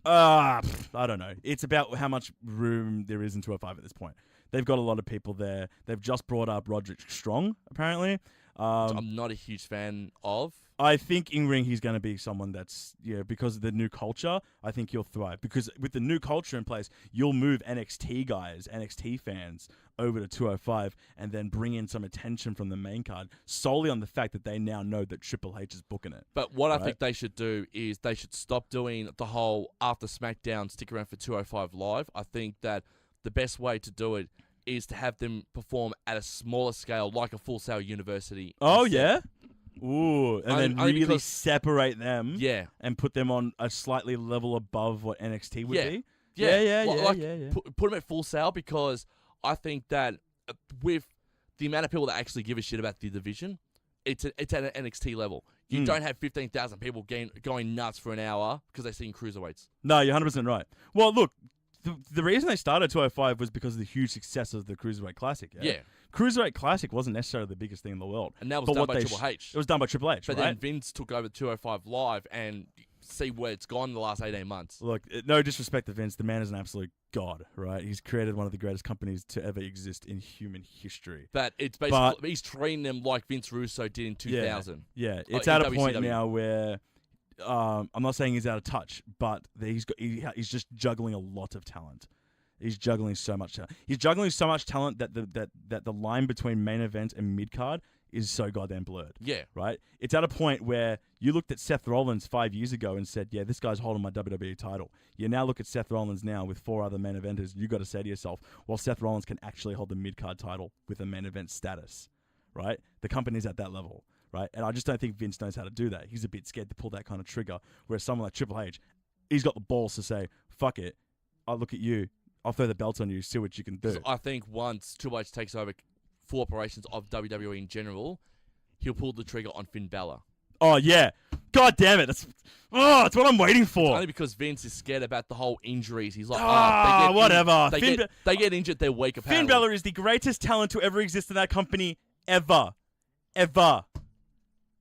I don't know. It's about how much room there is in 205 at this point. They've got a lot of people there. They've just brought up Roderick Strong, apparently. I'm not a huge fan of. I think in ring he's going to be someone that's, because of the new culture, I think he'll thrive. Because with the new culture in place, you'll move NXT guys, NXT fans over to 205 and then bring in some attention from the main card solely on the fact that they now know that Triple H is booking it. But what I think they should do is they should stop doing the whole after SmackDown stick around for 205 Live. I think that the best way to do it is to have them perform at a smaller scale, like a Full Sail University. Oh, yeah? Ooh, and then really separate them. Yeah. And put them on a slightly level above what NXT would be. Yeah. Yeah. Put them at Full Sail, because I think that with the amount of people that actually give a shit about the division, it's at an NXT level. You don't have 15,000 people going nuts for an hour because they're seeing cruiserweights. No, you're 100% right. Well, look, the reason they started 205 was because of the huge success of the Cruiserweight Classic. Yeah. Cruiserweight Classic wasn't necessarily the biggest thing in the world. And that was done by Triple H. It was done by Triple H, but then Vince took over 205 Live, and see where it's gone in the last 18 months. Look, no disrespect to Vince. The man is an absolute god, right? He's created one of the greatest companies to ever exist in human history. But it's basically, he's treating them like Vince Russo did in 2000. Yeah. It's at a point now where... I'm not saying he's out of touch, but he's just juggling a lot of talent. He's juggling so much talent. He's juggling so much talent that the line between main event and mid card is so goddamn blurred. Yeah. Right? It's at a point where you looked at Seth Rollins 5 years ago and said, yeah, this guy's holding my WWE title. You now look at Seth Rollins now with 4 other main eventers. You got to say to yourself, well, Seth Rollins can actually hold the mid card title with a main event status. Right? The company's at that level. Right? And I just don't think Vince knows how to do that. He's a bit scared to pull that kind of trigger. Whereas someone like Triple H, he's got the balls to say, fuck it. I'll look at you. I'll throw the belt on you. See what you can do. So I think once Triple H takes over full operations of WWE in general, he'll pull the trigger on Finn Balor. Oh, yeah. God damn it. That's what I'm waiting for. It's only because Vince is scared about the whole injuries. He's like, whatever. They get injured, they're weak, apparently. Finn Balor is the greatest talent to ever exist in that company ever. Ever.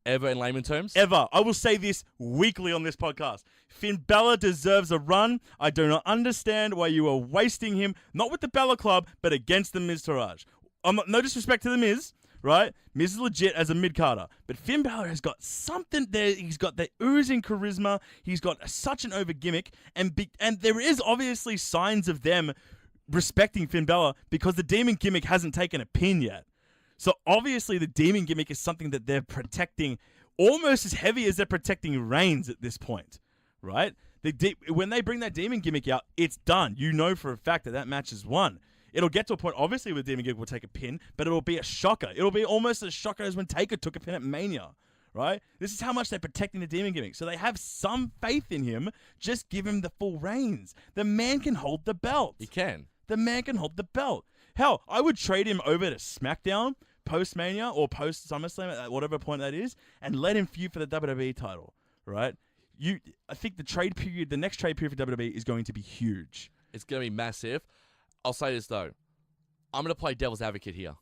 Ever in layman terms? Ever. I will say this weekly on this podcast. Finn Balor deserves a run. I do not understand why you are wasting him, not with the Balor Club, but against the Miz Taraj. No disrespect to the Miz, right? Miz is legit as a mid-carder, but Finn Balor has got something there. He's got the oozing charisma. He's got such an over gimmick, and there is obviously signs of them respecting Finn Balor because the demon gimmick hasn't taken a pin yet. So obviously the demon gimmick is something that they're protecting almost as heavy as they're protecting Reigns at this point, right? When they bring that demon gimmick out, it's done. You know for a fact that match is won. It'll get to a point, obviously, where the demon gimmick will take a pin, but it'll be a shocker. It'll be almost as shocker as when Taker took a pin at Mania, right? This is how much they're protecting the demon gimmick. So they have some faith in him. Just give him the full reins. The man can hold the belt. He can. The man can hold the belt. Hell, I would trade him over to SmackDown post-Mania or post-SummerSlam at whatever point that is and let him feud for the WWE title, right? I think the next trade period for WWE is going to be huge. It's going to be massive. I'll say this, though. I'm going to play devil's advocate here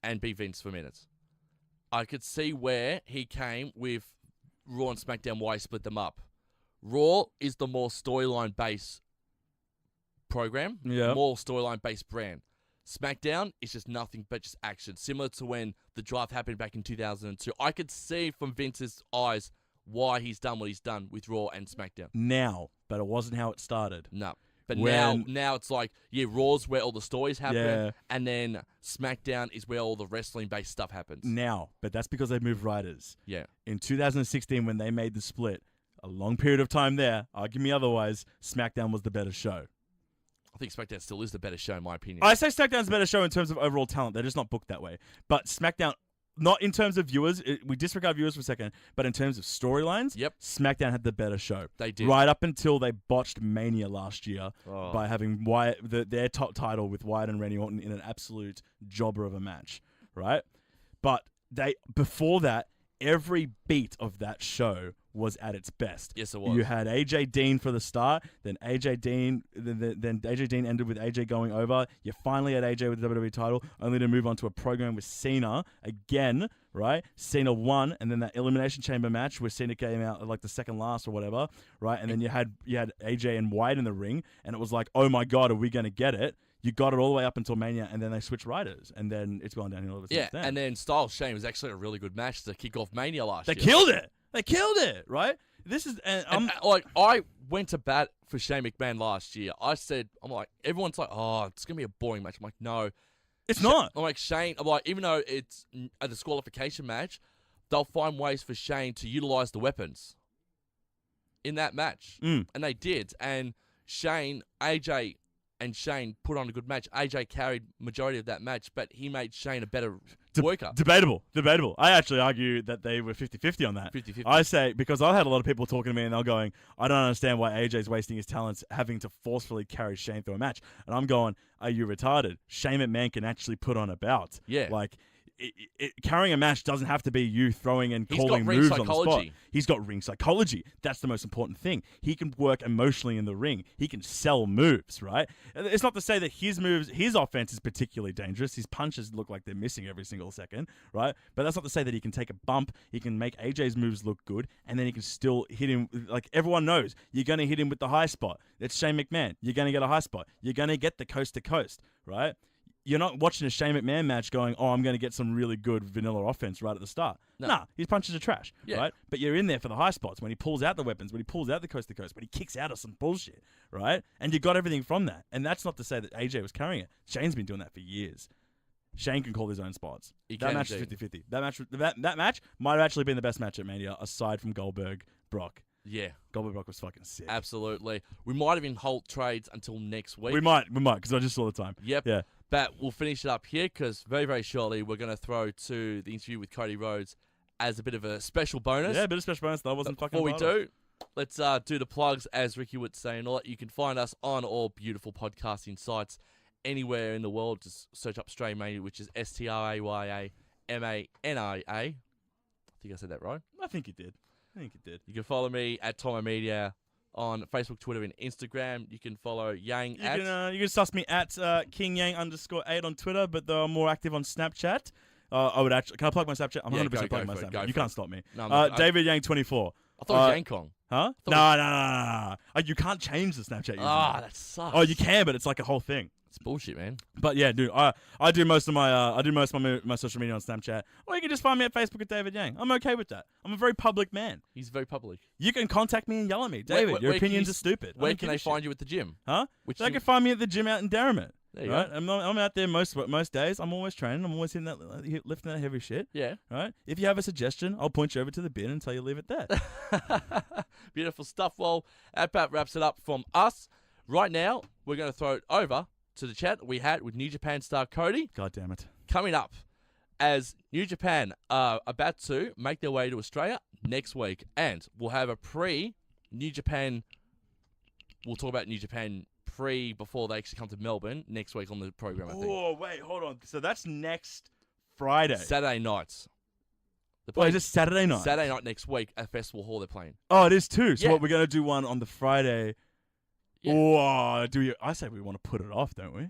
and be Vince for minutes. I could see where he came with Raw and SmackDown, why he split them up. Raw is the more storyline-based program, more storyline-based brand. SmackDown is just nothing but just action, similar to when the draft happened back in 2002. I could see from Vince's eyes why he's done what he's done with Raw and SmackDown. Now, but it wasn't how it started. No. But now it's like, Raw's where all the stories happen, and then SmackDown is where all the wrestling-based stuff happens. Now, but that's because they moved writers. Yeah. In 2016, when they made the split, a long period of time there, argue me otherwise, SmackDown was the better show. I think SmackDown still is the better show, in my opinion. I say SmackDown's the better show in terms of overall talent. They're just not booked that way. But SmackDown... Not in terms of viewers. We disregard viewers for a second. But in terms of storylines, SmackDown had the better show. They did. Right up until they botched Mania last year by having Wyatt, their top title with Wyatt and Randy Orton in an absolute jobber of a match. Right? But before that, every beat of that show was at its best. Yes, it was. You had AJ Dean for the start, then AJ Dean ended with AJ going over. You finally had AJ with the WWE title, only to move on to a program with Cena again, right? Cena won, and then that Elimination Chamber match where Cena came out like the second last or whatever, right? And then you had AJ and Wyatt in the ring, and it was like, oh my God, are we going to get it? You got it all the way up until Mania, and then they switched writers, and then it's gone downhill ever since then. And then Styles Shane was actually a really good match to kick off Mania last year. They killed it, right? This is I went to bat for Shane McMahon last year. I'm like, everyone's like, oh, it's gonna be a boring match. I'm like, no, it's not. I'm like, Shane. I'm like, even though it's a disqualification match, they'll find ways for Shane to utilize the weapons in that match, and they did. And AJ and Shane put on a good match. AJ carried majority of that match, but he made Shane a better worker. Debatable. I actually argue that they were 50-50 on that. 50-50. I say, because I had a lot of people talking to me and they're going, I don't understand why AJ's wasting his talents having to forcefully carry Shane through a match. And I'm going, are you retarded? Shane McMahon can actually put on a bout. Yeah. Like, carrying a match doesn't have to be you throwing and calling moves on the spot. He's got ring psychology. That's the most important thing. He can work emotionally in the ring. He can sell moves, right? It's not to say that his offense is particularly dangerous. His punches look like they're missing every single second, right? But that's not to say that he can take a bump. He can make AJ's moves look good, and then he can still hit him. Like everyone knows, you're going to hit him with the high spot. It's Shane McMahon. You're going to get a high spot. You're going to get the coast to coast, right? You're not watching a Shane McMahon match going, oh, I'm going to get some really good vanilla offense right at the start. Nah, his punches are trash, right? But you're in there for the high spots when he pulls out the weapons, when he pulls out the coast to coast, when he kicks out of some bullshit, right? And you got everything from that. And that's not to say that AJ was carrying it. Shane's been doing that for years. Shane can call his own spots. That match is 50-50. That match might have actually been the best match at Mania, aside from Goldberg-Brock. Yeah. Goldberg-Brock was fucking sick. Absolutely. We might even hold trades until next week. We might, because I just saw the time. Yep. Yeah. But we'll finish it up here because very, very shortly we're going to throw to the interview with Cody Rhodes as a bit of a special bonus. Yeah, a bit of special bonus that I wasn't fucking Before we do, let's do the plugs, as Ricki would say, and all that. You can find us on all beautiful podcasting sites anywhere in the world. Just search up Australian which is STRAYAMANIA. I think I said that right. I think you did. You can follow me at Tomo Media on Facebook, Twitter, and Instagram. You can follow Yang you can suss me at KingYang_8 on Twitter, but they're more active on Snapchat. I would actually. Can I plug my Snapchat? I'm 100% plugging my Snapchat. You can't stop me. No, David Yang 24. I thought it was Yang Kong. Huh? No. You can't change the Snapchat. That sucks. Oh, you can, but it's like a whole thing. It's bullshit, man. But yeah, dude, I do most of my social media on Snapchat, or you can just find me at Facebook at David Yang. I'm okay with that. I'm a very public man. He's very public. You can contact me and yell at me, David. Your opinions are stupid. Where can they find you at the gym? Huh? They can find me at the gym out in Darramut. There you right? go. I'm out there most days. I'm always training. I'm always lifting that heavy shit. Yeah. Right. If you have a suggestion, I'll point you over to the bin and tell you leave it there. Beautiful stuff. Well, that about wraps it up from us. Right now, we're going to throw it over to the chat we had with New Japan star Cody. God damn it. Coming up, as New Japan are about to make their way to Australia next week. And we'll have a pre-New Japan. We'll talk about New Japan before they actually come to Melbourne next week on the program, I think. Oh, wait, hold on. So that's next Friday. Saturday nights. Is it Saturday night? Saturday night next week at Festival Hall they're playing. Oh, it is too. So what, we're going to do one on the Friday. Yeah. Oh, I say we want to put it off, don't we?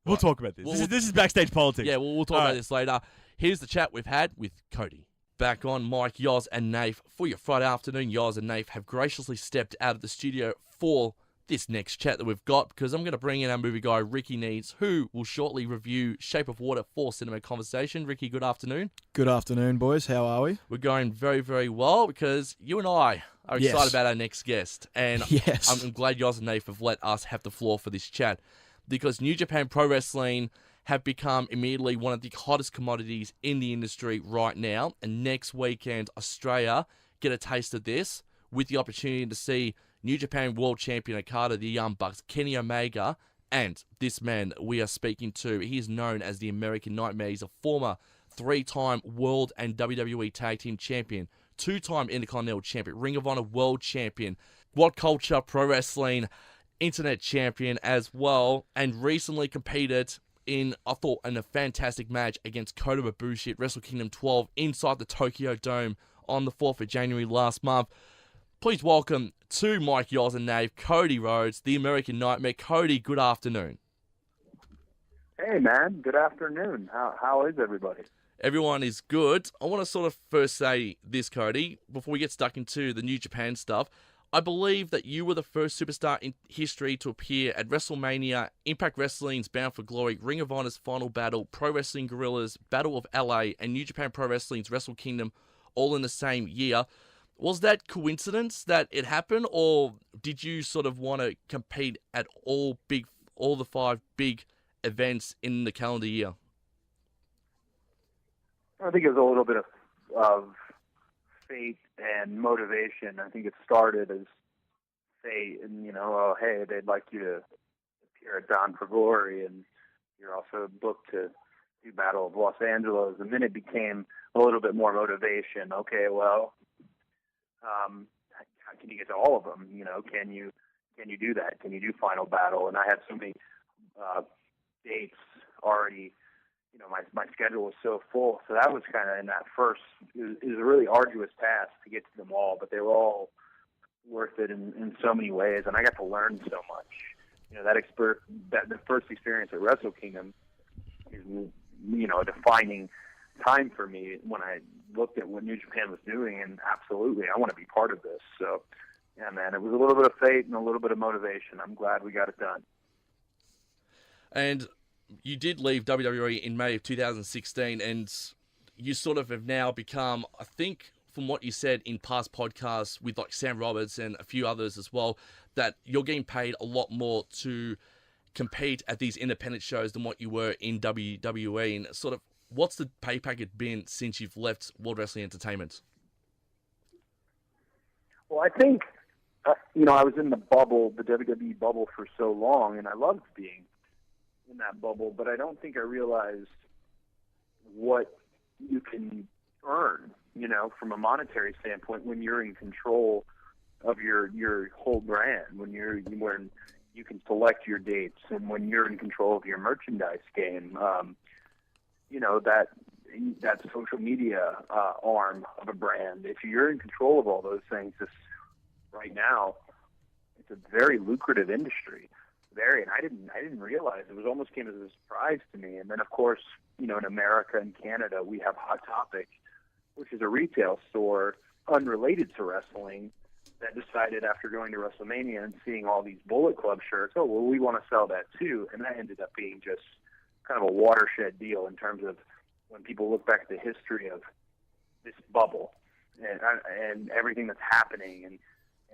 We'll talk about this. This is Backstage Politics. Yeah, we'll talk about this later. Here's the chat we've had with Cody. Back on, Mike, Yoz, and Naif for your Friday afternoon. Yoz and Naif have graciously stepped out of the studio for this next chat that we've got, because I'm going to bring in our movie guy, Ricki Needs, who will shortly review Shape of Water for Cinema Conversation. Ricki, good afternoon. Good afternoon, boys. How are we? We're going very, very well, because you and I are excited about our next guest. And I'm glad Yoz and Nate have let us have the floor for this chat, because New Japan Pro Wrestling have become immediately one of the hottest commodities in the industry right now. And next weekend, Australia get a taste of this with the opportunity to see New Japan World Champion Okada, the Young Bucks, Kenny Omega, and this man we are speaking to. He is known as the American Nightmare. He's a former 3-time World and WWE Tag Team Champion, 2-time Intercontinental Champion, Ring of Honor World Champion, What Culture Pro Wrestling Internet Champion as well, and recently competed in, I thought, in a fantastic match against Kota Ibushi at Wrestle Kingdom 12 inside the Tokyo Dome on the 4th of January last month. Please welcome to Mike, Yoz, and Nave, Cody Rhodes, the American Nightmare. Cody, good afternoon. Hey, man. Good afternoon. How is everybody? Everyone is good. I want to sort of first say this, Cody, before we get stuck into the New Japan stuff. I believe that you were the first superstar in history to appear at WrestleMania, Impact Wrestling's Bound for Glory, Ring of Honor's Final Battle, Pro Wrestling Guerrillas, Battle of LA, and New Japan Pro Wrestling's Wrestle Kingdom all in the same year. Was that coincidence that it happened, or did you sort of want to compete at all the 5 big events in the calendar year? I think it was a little bit of fate and motivation. I think it started as fate, and oh hey, they'd like you to appear at Bound for Glory, and you're also booked to do Battle of Los Angeles. And then it became a little bit more motivation. Okay, well. How can you get to all of them? Can you do that? Can you do Final Battle? And I had so many dates already. My schedule was so full. So that was kind of in that first. It was a really arduous task to get to them all, but they were all worth it in so many ways. And I got to learn so much. The first experience at Wrestle Kingdom is a defining time for me when I looked at what New Japan was doing, and absolutely, I want to be part of this. So, yeah, man, it was a little bit of fate and a little bit of motivation. I'm glad we got it done. And you did leave WWE in May of 2016, and you sort of have now become, I think, from what you said in past podcasts with like Sam Roberts and a few others as well, that you're getting paid a lot more to compete at these independent shows than what you were in WWE, and sort of what's the pay packet been since you've left World Wrestling Entertainment? Well, I think, I was in the bubble, the WWE bubble for so long, and I loved being in that bubble, but I don't think I realized what you can earn, from a monetary standpoint when you're in control of your whole brand, when you can select your dates, and when you're in control of your merchandise game. That social media arm of a brand. If you're in control of all those things, right now, it's a very lucrative industry. And I didn't realize it. Almost came as a surprise to me. And then, of course, in America and Canada, we have Hot Topic, which is a retail store unrelated to wrestling that decided after going to WrestleMania and seeing all these Bullet Club shirts, oh, well, we want to sell that too. And that ended up being just kind of a watershed deal in terms of when people look back at the history of this bubble and everything that's happening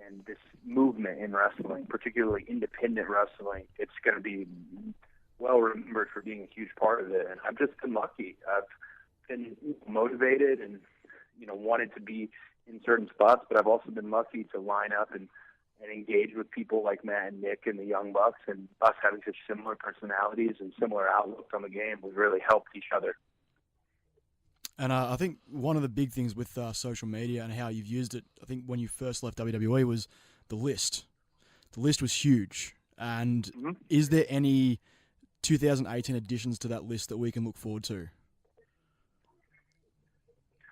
and this movement in wrestling, particularly independent wrestling. It's going to be well remembered for being a huge part of it. And I've just been lucky. I've been motivated and, wanted to be in certain spots, but I've also been lucky to line up and engage with people like Matt and Nick and the Young Bucks, and us having such similar personalities and similar outlooks on the game. We've really helped each other. And I think one of the big things with social media and how you've used it, I think when you first left WWE, was the list. The list was huge. And is there any 2018 additions to that list that we can look forward to?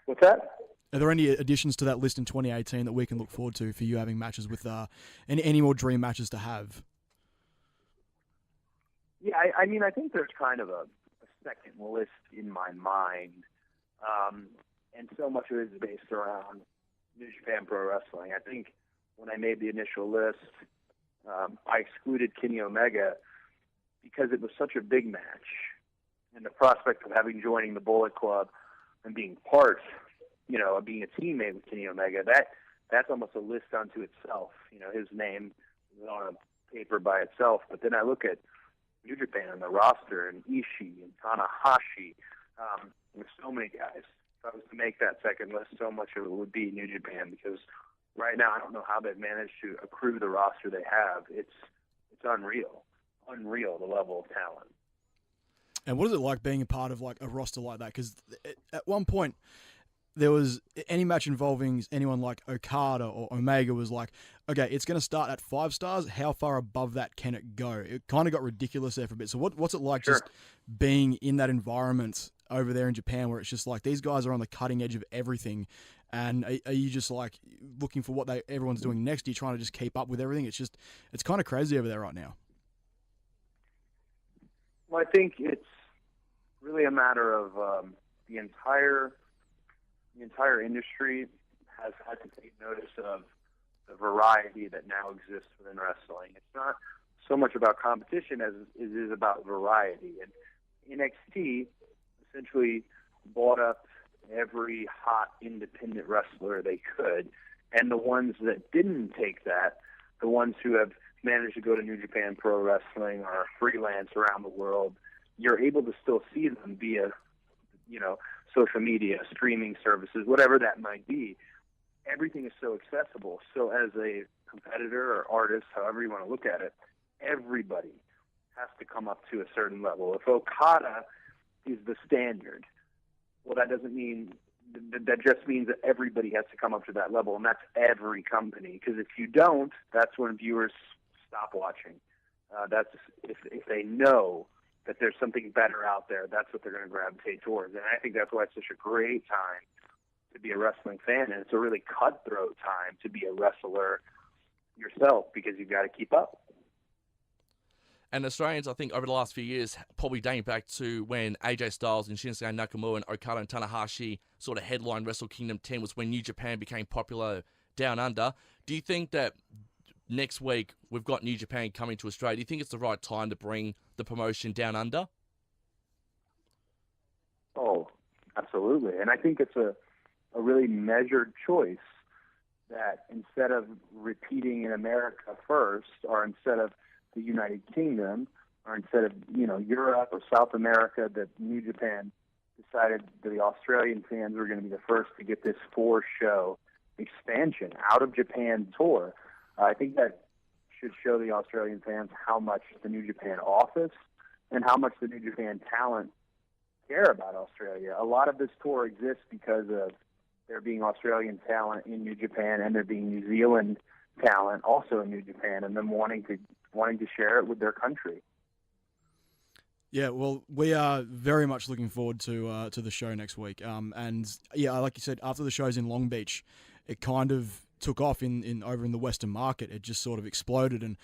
What's that? Are there any additions to that list in 2018 that we can look forward to for you having matches with any more dream matches to have? Yeah, I mean, I think there's kind of a second list in my mind. And so much of it is based around New Japan Pro Wrestling. I think when I made the initial list, I excluded Kenny Omega because it was such a big match, and the prospect of joining the Bullet Club and being part, of being a teammate with Kenny Omega, that's almost a list unto itself. His name is on a paper by itself. But then I look at New Japan and the roster, and Ishii and Tanahashi, with so many guys. If I was to make that second list, so much of it would be New Japan, because right now I don't know how they've managed to accrue the roster they have. It's unreal the level of talent. And what is it like being a part of like a roster like that? Because at one point there was any match involving anyone like Okada or Omega was like, okay, it's going to start at 5 stars. How far above that can it go? It kind of got ridiculous there for a bit. So what's it like just being in that environment over there in Japan, where it's just like these guys are on the cutting edge of everything? And are you just like looking for what everyone's doing next? Are you trying to just keep up with everything? It's kind of crazy over there right now. Well, I think it's really a matter of the entire industry has had to take notice of the variety that now exists within wrestling. It's not so much about competition as it is about variety. And NXT essentially bought up every hot independent wrestler they could, and the ones that didn't take that, the ones who have managed to go to New Japan Pro Wrestling or freelance around the world, you're able to still see them via, social media, streaming services, whatever that might be. Everything is so accessible. So as a competitor or artist, however you want to look at it, everybody has to come up to a certain level. If Okada is the standard, well, that doesn't mean that just means that everybody has to come up to that level, and that's every company. Because if you don't, that's when viewers stop watching. That's if they know that there's something better out there, that's what they're going to gravitate towards. And I think that's why it's such a great time to be a wrestling fan, and it's a really cutthroat time to be a wrestler yourself, because you've got to keep up. And Australians, I think, over the last few years, probably dating back to when AJ Styles and Shinsuke Nakamura and Okada and Tanahashi sort of headlined Wrestle Kingdom 10, was when New Japan became popular down under. Do you think that next week we've got New Japan coming to Australia? Do you think it's the right time to bring the promotion down under? Oh, absolutely. And I think it's a really measured choice, that instead of repeating in America first, or instead of the United Kingdom, or instead of Europe or South America, that New Japan decided that the Australian fans were going to be the first to get this 4-show expansion out of Japan tour. I think that should show the Australian fans how much the New Japan office and how much the New Japan talent care about Australia. A lot of this tour exists because of there being Australian talent in New Japan, and there being New Zealand talent also in New Japan, and them wanting to share it with their country. Yeah, well, we are very much looking forward to the show next week. And yeah, like you said, after the shows in Long Beach, it kind of took off in over in the Western market. It just sort of exploded, and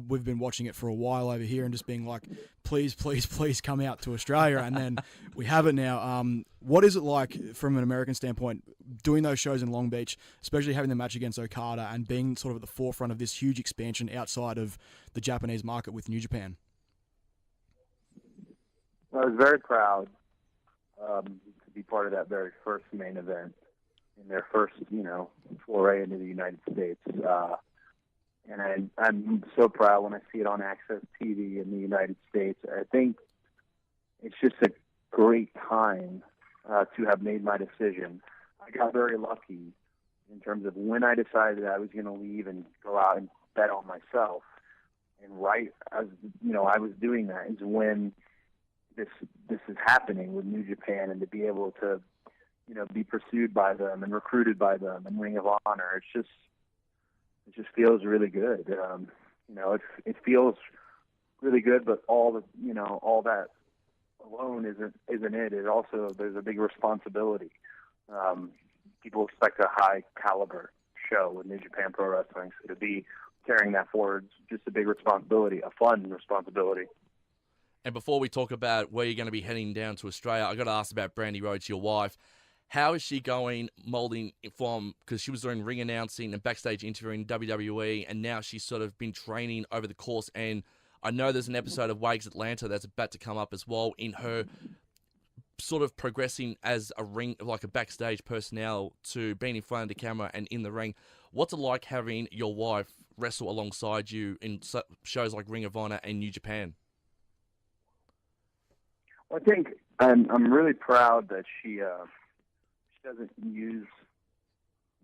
we've been watching it for a while over here and just being like, please, please, please come out to Australia. And then we have it now. What is it like from an American standpoint, doing those shows in Long Beach, especially having the match against Okada and being sort of at the forefront of this huge expansion outside of the Japanese market with New Japan? I was very proud to be part of that very first main event in their first, foray into the United States. And I'm so proud when I see it on Access TV in the United States. I think it's just a great time to have made my decision. I got very lucky in terms of when I decided I was going to leave and go out and bet on myself. And right as I was doing that is when this is happening with New Japan, and to be able to be pursued by them and recruited by them and Ring of Honor. It just feels really good. It feels really good, but all that alone isn't it. It also, there's a big responsibility. People expect a high caliber show with New Japan Pro Wrestling, so to be carrying that forward is just a big responsibility, a fun responsibility. And before we talk about where you're going to be heading down to Australia, I got to ask about Brandy Rhodes, your wife. How is she going, molding from, because she was doing ring announcing and backstage interviewing in WWE, and now she's sort of been training over the course, and I know there's an episode of Wags Atlanta that's about to come up as well, in her sort of progressing as a ring, like a backstage personnel, to being in front of the camera and in the ring. What's it like having your wife wrestle alongside you in shows like Ring of Honor and New Japan? Well, I think I'm really proud that she doesn't use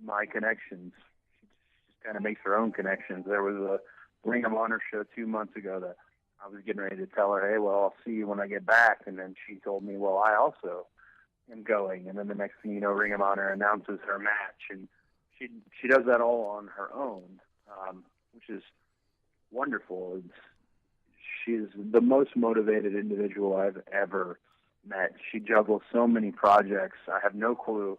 my connections. She just kind of makes her own connections. There was a Ring of Honor show 2 months ago that I was getting ready to tell her, hey, well, I'll see you when I get back. And then she told me, well, I also am going. And then the next thing you know, Ring of Honor announces her match. And she does that all on her own, which is wonderful. She's the most motivated individual I've ever met. She juggles so many projects. I have no clue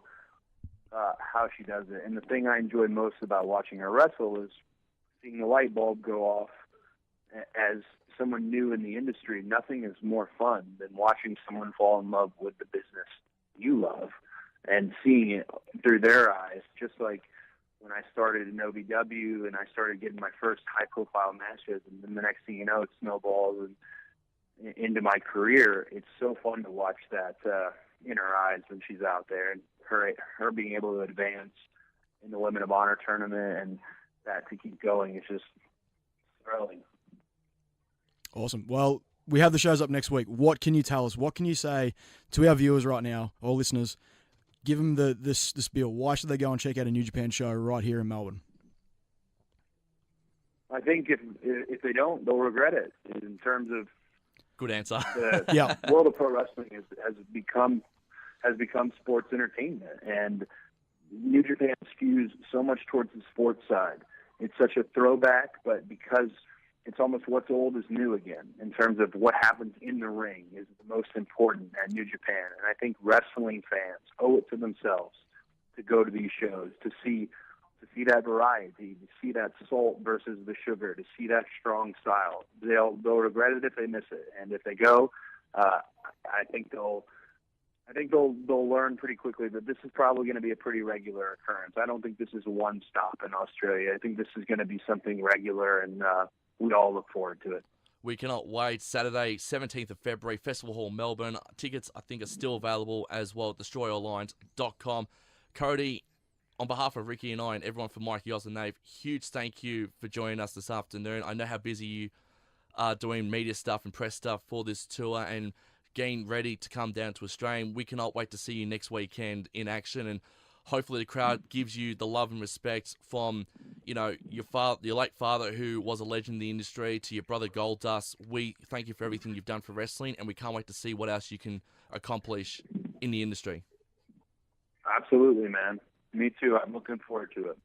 how she does it. And the thing I enjoy most about watching her wrestle is seeing the light bulb go off. As someone new in the industry, nothing is more fun than watching someone fall in love with the business you love and seeing it through their eyes, just like when I started in OVW and I started getting my first high-profile matches, and then the next thing you know, it snowballs into my career. It's so fun to watch that in her eyes when she's out there, and her being able to advance in the Women of Honor tournament and that to keep going is just thrilling. Awesome. Well, we have the shows up next week. What can you tell us? What can you say to our viewers right now, or listeners? Give them this spiel. Why should they go and check out a New Japan show right here in Melbourne? I think if they don't, they'll regret it. In terms of good answer. Yeah, world of pro wrestling has become sports entertainment, and New Japan skews so much towards the sports side. It's such a throwback, but because it's almost what's old is new again in terms of what happens in the ring is the most important at New Japan. And I think wrestling fans owe it to themselves to go to these shows, to see that variety, to see that salt versus the sugar, to see that strong style. They'll regret it if they miss it. And if they go, I think they'll learn pretty quickly that this is probably going to be a pretty regular occurrence. I don't think this is one stop in Australia. I think this is going to be something regular, and we all look forward to it. We cannot wait. Saturday, 17th of February, Festival Hall, Melbourne. Tickets, I think, are still available as well at destroyerlines.com. Cody, on behalf of Ricki and I and everyone from Mikey Oz and Nave, huge thank you for joining us this afternoon. I know how busy you are doing media stuff and press stuff for this tour and getting ready to come down to Australia. We cannot wait to see you next weekend in action, and hopefully the crowd gives you the love and respect from, your late father, who was a legend in the industry, to your brother Goldust. We thank you for everything you've done for wrestling, and we can't wait to see what else you can accomplish in the industry. Absolutely, man. Me too. I'm looking forward to it.